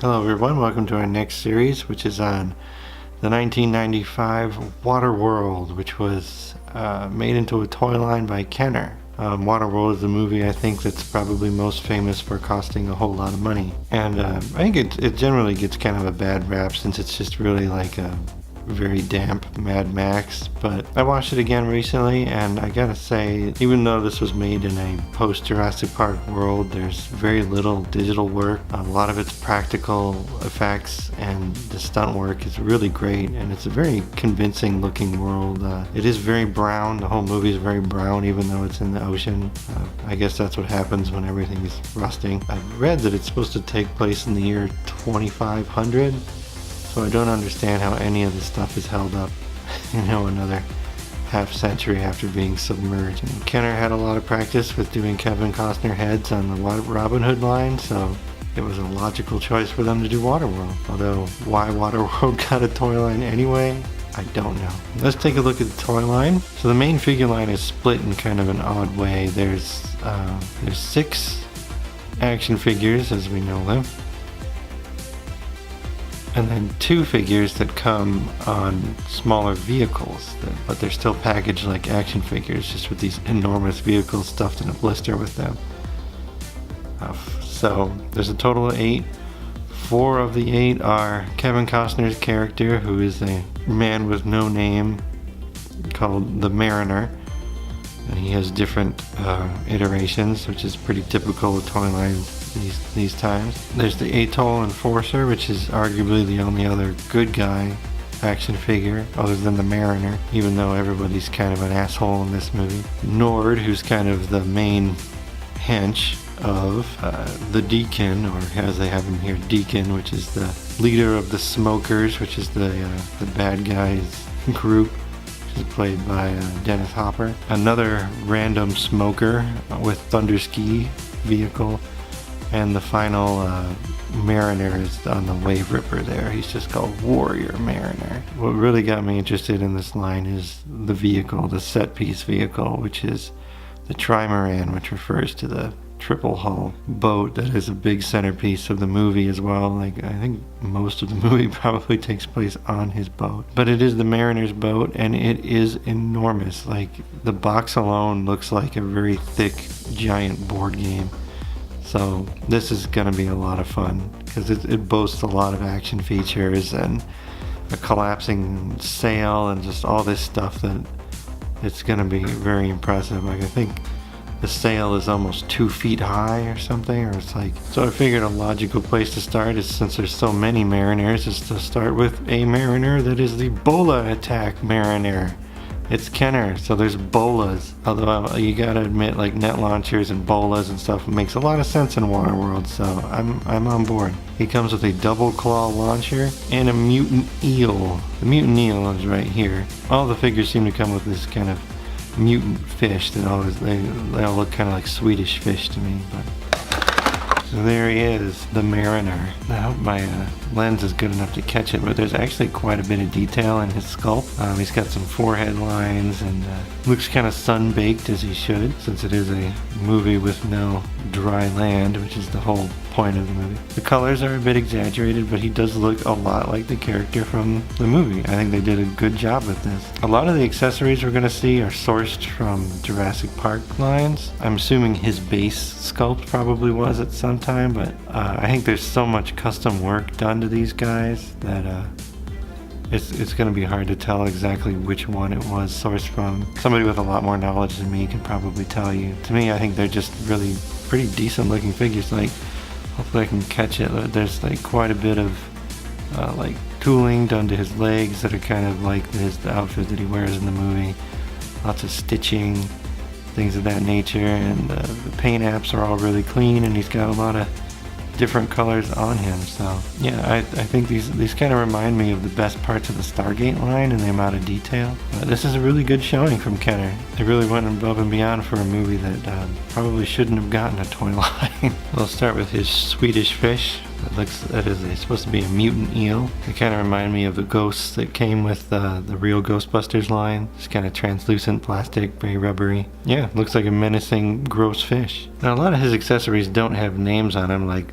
Hello everyone, welcome to our next series, which is on the 1995 Waterworld, which was made into a toy line by Kenner. Waterworld is the movie I think that's probably most famous for costing a whole lot of money. And I think it generally gets kind of a bad rap since it's just really like a very damp Mad Max, but I watched it again recently and I gotta say, even though this was made in a post-Jurassic Park world, there's very little digital work. A lot of it's practical effects and the stunt work is really great, and it's a very convincing looking world. It is very brown. The whole movie is very brown even though it's in the ocean. I guess that's what happens when everything is rusting. I've read that it's supposed to take place in the year 2500. So I don't understand how any of this stuff is held up, another half century after being submerged. And Kenner had a lot of practice with doing Kevin Costner heads on the Robin Hood line, so it was a logical choice for them to do Waterworld. Although, why Waterworld got a toy line anyway, I don't know. Let's take a look at the toy line. So the main figure line is split in kind of an odd way. There's 6 action figures as we know them, and then 2 figures that come on smaller vehicles, but they're still packaged like action figures, just with these enormous vehicles stuffed in a blister with them. So there's a total of 8. 4 of the 8 are Kevin Costner's character, who is a man with no name called the Mariner. And he has different iterations, which is pretty typical of toy lines these times. There's the Atoll Enforcer, which is arguably the only other good guy action figure other than the Mariner, even though everybody's kind of an asshole in this movie. Nord, who's kind of the main hench of the Deacon, or as they have him here, Deacon, which is the leader of the Smokers, which is the bad guys group, played by Dennis Hopper. Another random smoker with Thunderski vehicle, and the final Mariner is on the Wave Ripper there. He's just called Warrior Mariner. What really got me interested in this line is the vehicle, the set piece vehicle, which is the Trimaran, which refers to the triple hull boat that is a big centerpiece of the movie as well. Like, I think most of the movie probably takes place on his boat, but it is the Mariner's boat and it is enormous. Like, the box alone looks like a very thick giant board game. So this is gonna be a lot of fun because it boasts a lot of action features and a collapsing sail and just all this stuff that it's gonna be very impressive. Like, I think the sail is almost 2 feet high or something, or it's like, so I figured a logical place to start is, since there's so many Mariners, is to start with a Mariner that is the Bola attack Mariner. It's Kenner, so there's Bolas. Although you gotta admit, like, net launchers and Bolas and stuff makes a lot of sense in Waterworld, so I'm on board. He comes with a double claw launcher and a mutant eel. The mutant eel is right here. All the figures seem to come with this kind of mutant fish that they all look kind of like Swedish fish to me. But so there he is, the Mariner. I hope my lens is good enough to catch it, but there's actually quite a bit of detail in his sculpt. He's got some forehead lines and looks kind of sun-baked, as he should, since it is a movie with no dry land, which is the whole point of the movie. The colors are a bit exaggerated, but he does look a lot like the character from the movie. I think they did a good job with this. A lot of the accessories we're going to see are sourced from Jurassic Park lines. I'm assuming his base sculpt probably was at some time, but I think there's so much custom work done to these guys that it's going to be hard to tell exactly which one it was sourced from. Somebody with a lot more knowledge than me can probably tell you. To me, I think they're just really pretty decent looking figures. Like, hopefully I can catch it. There's like quite a bit of like tooling done to his legs that are kind of like the outfit that he wears in the movie. Lots of stitching, things of that nature, and the paint apps are all really clean, and he's got a lot of different colors on him. So yeah, I think these kind of remind me of the best parts of the Stargate line in the amount of detail. This is a really good showing from Kenner. They really went above and beyond for a movie that probably shouldn't have gotten a toy line. We'll start with his Swedish fish. That is supposed to be a mutant eel. They kind of remind me of the ghosts that came with the real Ghostbusters line. It's kind of translucent plastic, very rubbery. Yeah, looks like a menacing, gross fish. Now, a lot of his accessories don't have names on them, like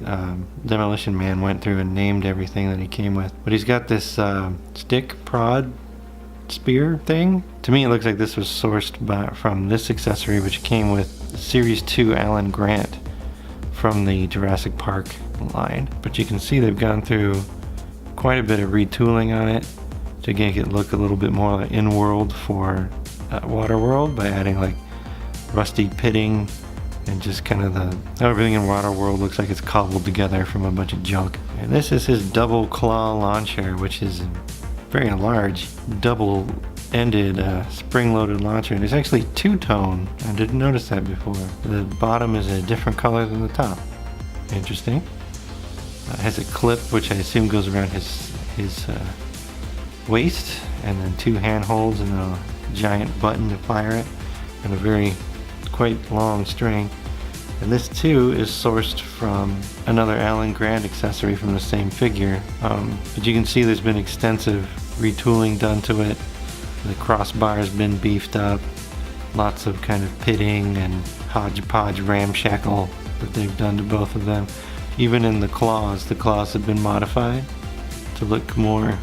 Demolition Man went through and named everything that he came with. But he's got this stick prod spear thing. To me, it looks like this was sourced from this accessory, which came with Series 2 Alan Grant from the Jurassic Park line. But you can see they've gone through quite a bit of retooling on it to make it look a little bit more like in-world for Waterworld by adding like rusty pitting and just kind of everything in Waterworld looks like it's cobbled together from a bunch of junk. And this is his double claw launcher, which is a very large double-ended spring-loaded launcher. And it's actually two-tone. I didn't notice that before. The bottom is a different color than the top. Interesting. It has a clip which I assume goes around his waist, and then two handholds and a giant button to fire it, and a quite long string. And this too is sourced from another Alan Grant accessory from the same figure. But you can see there's been extensive retooling done to it. The crossbar has been beefed up, lots of kind of pitting and hodgepodge ramshackle that they've done to both of them. Even in the claws have been modified to look more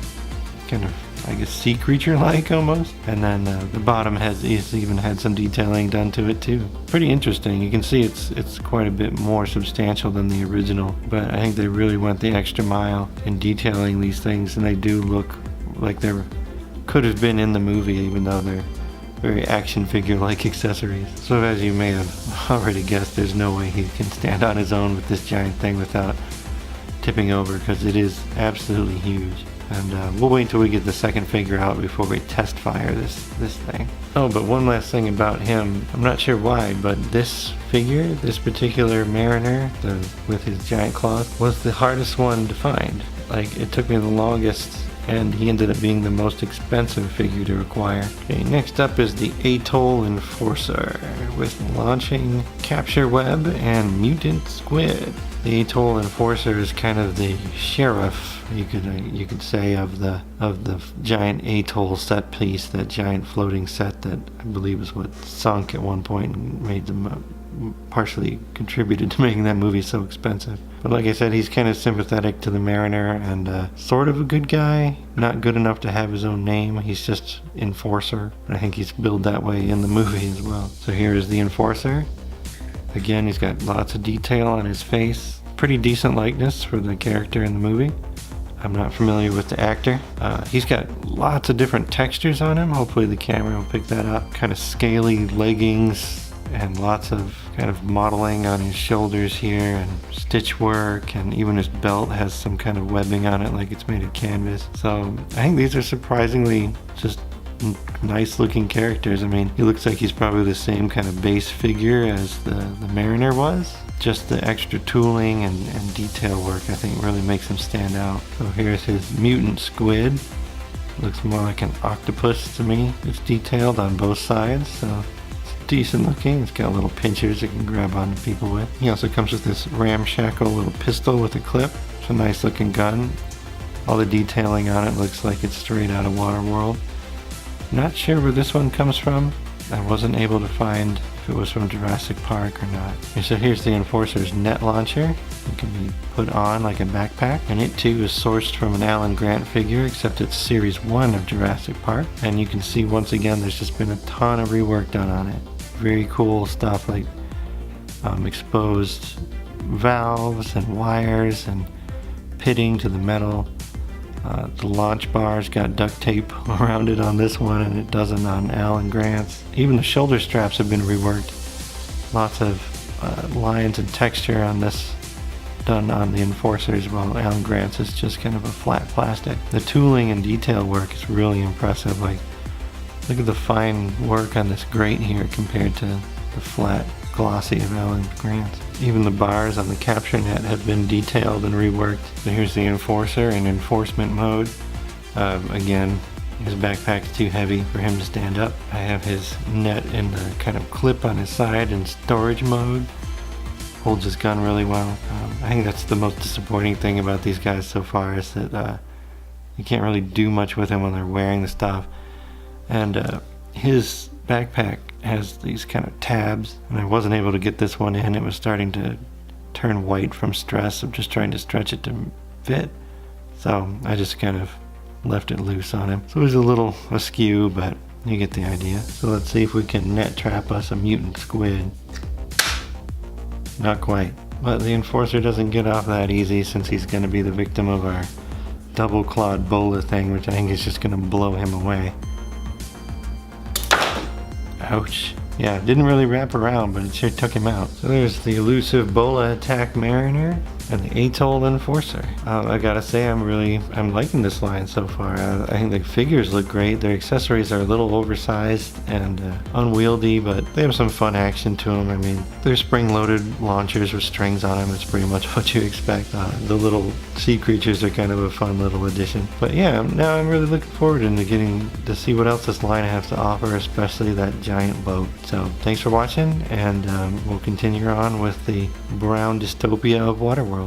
kind of, I guess, sea creature-like almost. And then the bottom has even had some detailing done to it too. Pretty interesting. You can see it's quite a bit more substantial than the original, but I think they really went the extra mile in detailing these things, and they do look like they could have been in the movie, even though they're very action figure-like accessories. So as you may have already guessed, there's no way he can stand on his own with this giant thing without tipping over, because it is absolutely huge. And we'll wait until we get the second figure out before we test fire this thing. Oh, but one last thing about him. I'm not sure why, but this figure, this particular Mariner, with his giant claws, was the hardest one to find. Like, it took me the longest, and he ended up being the most expensive figure to acquire. Okay, next up is the Atoll Enforcer with launching capture web and mutant squid. The Atoll Enforcer is kind of the sheriff, you could say, of the giant atoll set piece, that giant floating set that I believe is what sunk at one point and made them partially contributed to making that movie so expensive. But like I said, he's kind of sympathetic to the Mariner and sort of a good guy. Not good enough to have his own name. He's just Enforcer. I think he's billed that way in the movie as well. So here is the Enforcer. Again, he's got lots of detail on his face. Pretty decent likeness for the character in the movie. I'm not familiar with the actor. He's got lots of different textures on him. Hopefully the camera will pick that up. Kind of scaly leggings and lots of kind of modeling on his shoulders here, and stitch work, and even his belt has some kind of webbing on it like it's made of canvas. So I think these are surprisingly just nice looking characters. I mean, he looks like he's probably the same kind of base figure as the Mariner was. Just the extra tooling and detail work I think really makes him stand out. So here's his mutant squid. Looks more like an octopus to me. It's detailed on both sides, so decent looking. It's got little pinchers it can grab onto people with. He also comes with this ramshackle little pistol with a clip. It's a nice looking gun. All the detailing on it looks like it's straight out of Waterworld. Not sure where this one comes from. I wasn't able to find if it was from Jurassic Park or not. And so here's the Enforcer's net launcher. It can be put on like a backpack, and it too is sourced from an Alan Grant figure, except it's Series 1 of Jurassic Park. And you can see once again there's just been a ton of rework done on it. Very cool stuff like exposed valves and wires and pitting to the metal. The launch bar's got duct tape around it on this one, and it doesn't on Alan Grant's. Even the shoulder straps have been reworked. Lots of lines and texture on this done on the Enforcers, while Alan Grant's is just kind of a flat plastic. The tooling and detail work is really impressive. Like, look at the fine work on this grate here compared to the flat glossy of Alan Grant's. Even the bars on the capture net have been detailed and reworked. So here's the Enforcer in enforcement mode. Again, his backpack's too heavy for him to stand up. I have his net in the kind of clip on his side in storage mode. holds his gun really well. I think that's the most disappointing thing about these guys so far, is that you can't really do much with him when they're wearing the stuff. And his backpack has these kind of tabs, and I wasn't able to get this one in. It was starting to turn white from stress of just trying to stretch it to fit. So I just kind of left it loose on him. So it was a little askew, but you get the idea. So let's see if we can net trap us a mutant squid. Not quite. But the Enforcer doesn't get off that easy, since he's going to be the victim of our double-clawed Bola thing, which I think is just going to blow him away. Ouch. Yeah, it didn't really wrap around, but it sure took him out. So there's the elusive Bola attack Mariner and the Atoll Enforcer. I gotta say, I'm liking this line so far. I think the figures look great. Their accessories are a little oversized and unwieldy, but they have some fun action to them. I mean, they're spring-loaded launchers with strings on them. It's pretty much what you expect. The little sea creatures are kind of a fun little addition. But yeah, now I'm really looking forward to getting to see what else this line has to offer, especially that giant boat. So thanks for watching, and we'll continue on with the brown dystopia of Waterworld.